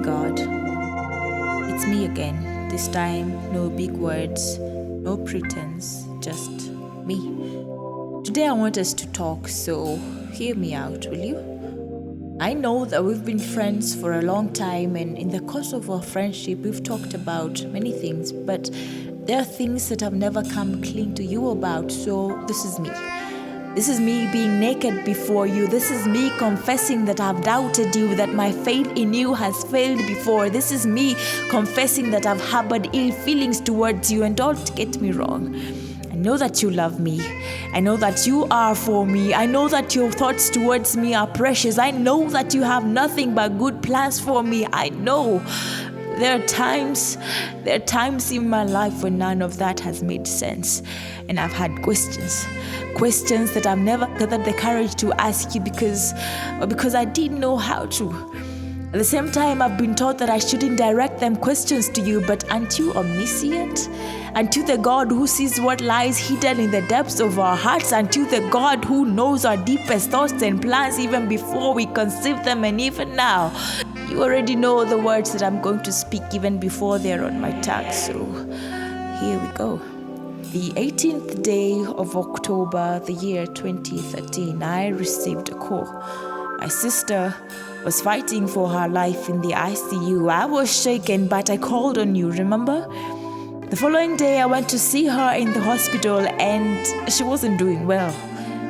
God, it's me again. This time, no big words, no pretense, just me. Today I want us to talk, so hear me out, will you? I know that we've been friends for a long time, and in the course of our friendship, we've talked about many things, but there are things that I've never come clean to you about, so this is me. This is me being naked before you. This is me confessing that I've doubted you, that my faith in you has failed before. This is me confessing that I've harbored ill feelings towards you, and don't get me wrong. I know that you love me. I know that you are for me. I know that your thoughts towards me are precious. I know that you have nothing but good plans for me. I know. There are times in my life when none of that has made sense. And I've had questions that I've never gathered the courage to ask you because I didn't know how to. At the same time, I've been taught that I shouldn't direct them questions to you, but aren't you omniscient? Aren't you the God who sees what lies hidden in the depths of our hearts? Aren't you the God who knows our deepest thoughts and plans even before we conceive them, and even now? You already know the words that I'm going to speak even before they're on my tongue, so here we go. The 18th day of October, the year 2013, I received a call. My sister was fighting for her life in the ICU. I was shaken, but I called on you, remember? The following day, I went to see her in the hospital, and she wasn't doing well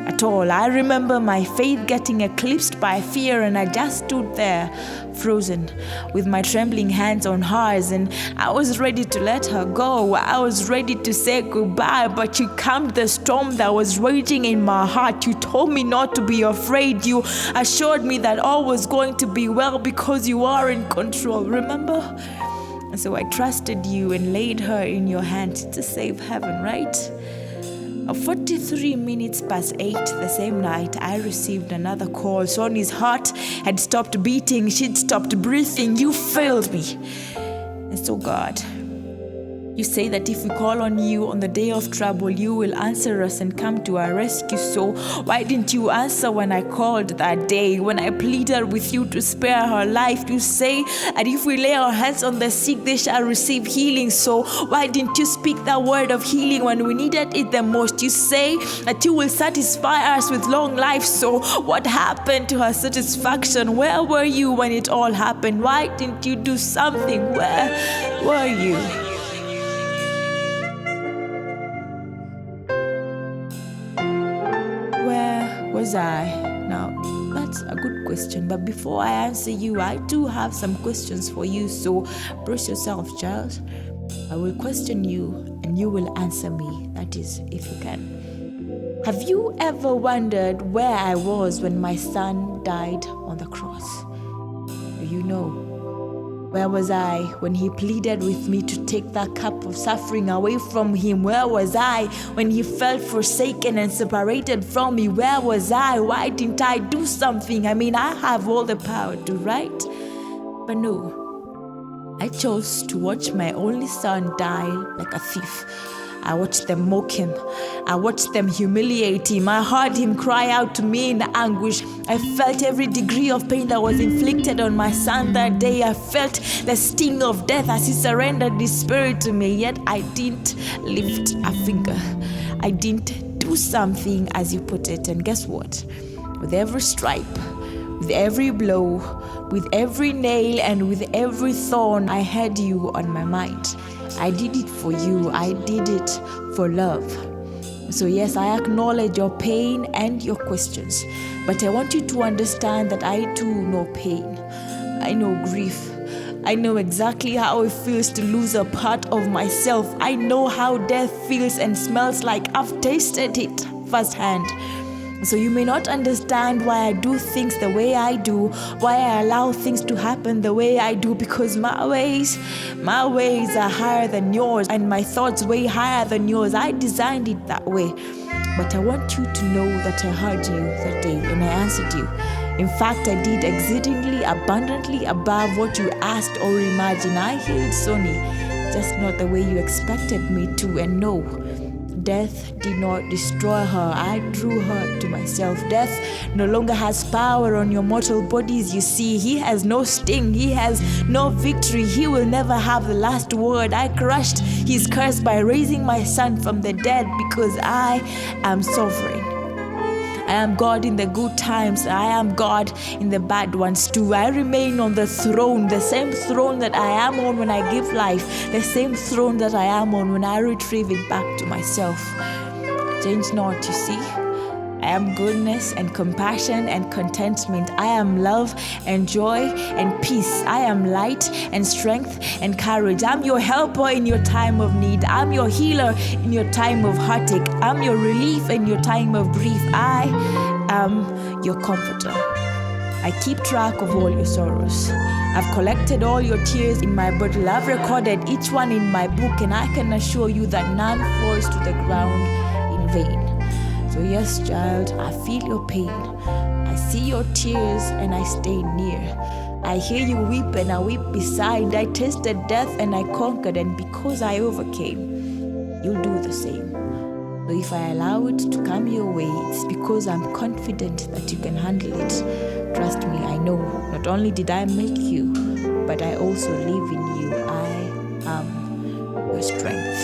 at all. I remember my faith getting eclipsed by fear, and I just stood there, frozen, with my trembling hands on hers, and I was ready to let her go. I was ready to say goodbye, but you calmed the storm that was raging in my heart. You told me not to be afraid. You assured me that all was going to be well because you are in control, remember? And so I trusted you and laid her in your hands to save heaven, right? 43 minutes past 8 the same night, I received another call. Sonny's heart had stopped beating. She'd stopped breathing. You failed me. And so, God, you say that if we call on you on the day of trouble, you will answer us and come to our rescue. So why didn't you answer when I called that day, when I pleaded with you to spare her life? You say that if we lay our hands on the sick, they shall receive healing. So why didn't you speak that word of healing when we needed it the most? You say that you will satisfy us with long life. So what happened to her satisfaction? Where were you when it all happened? Why didn't you do something? Where were you? Was I? Now, that's a good question, but before I answer you, I do have some questions for you, so brace yourself, child. I will question you, and you will answer me, that is, if you can. Have you ever wondered where I was when my son died on the cross? Do you know? Where was I when he pleaded with me to take that cup of suffering away from him? Where was I when he felt forsaken and separated from me? Where was I? Why didn't I do something? I mean, I have all the power to, right? But no, I chose to watch my only son die like a thief. I watched them mock him. I watched them humiliate him. I heard him cry out to me in anguish. I felt every degree of pain that was inflicted on my son that day. I felt the sting of death as he surrendered his spirit to me. Yet I didn't lift a finger. I didn't do something, as you put it. And guess what? With every stripe, with every blow, with every nail, and with every thorn, I had you on my mind. I did it for you. I did it for love. So yes, I acknowledge your pain and your questions, but I want you to understand that I too know pain. I know grief. I know exactly how it feels to lose a part of myself. I know how death feels and smells like. I've tasted it firsthand. So you may not understand why I do things the way I do, why I allow things to happen the way I do, because my ways are higher than yours, and my thoughts way higher than yours. I designed it that way. But I want you to know that I heard you that day and I answered you. In fact, I did exceedingly abundantly above what you asked or imagined. I healed Sonny, just not the way you expected me to. And no, Death did not destroy her. I drew her to myself. Death no longer has power on your mortal bodies, you see. He has no sting. He has no victory. He will never have the last word. I crushed his curse by raising my son from the dead because I am sovereign. I am God in the good times. I am God in the bad ones too. I remain on the throne, the same throne that I am on when I give life, the same throne that I am on when I retrieve it back to myself. Change not, you see. I am goodness and compassion and contentment. I am love and joy and peace. I am light and strength and courage. I'm your helper in your time of need. I'm your healer in your time of heartache. I'm your relief in your time of grief. I am your comforter. I keep track of all your sorrows. I've collected all your tears in my bottle. I've recorded each one in my book, and I can assure you that none falls to the ground in vain. So yes, child, I feel your pain. I see your tears and I stay near. I hear you weep and I weep beside. I tasted death and I conquered, and because I overcame, you'll do the same. So if I allow it to come your way, it's because I'm confident that you can handle it. Trust me, I know. Not only did I make you, but I also live in you. I am your strength.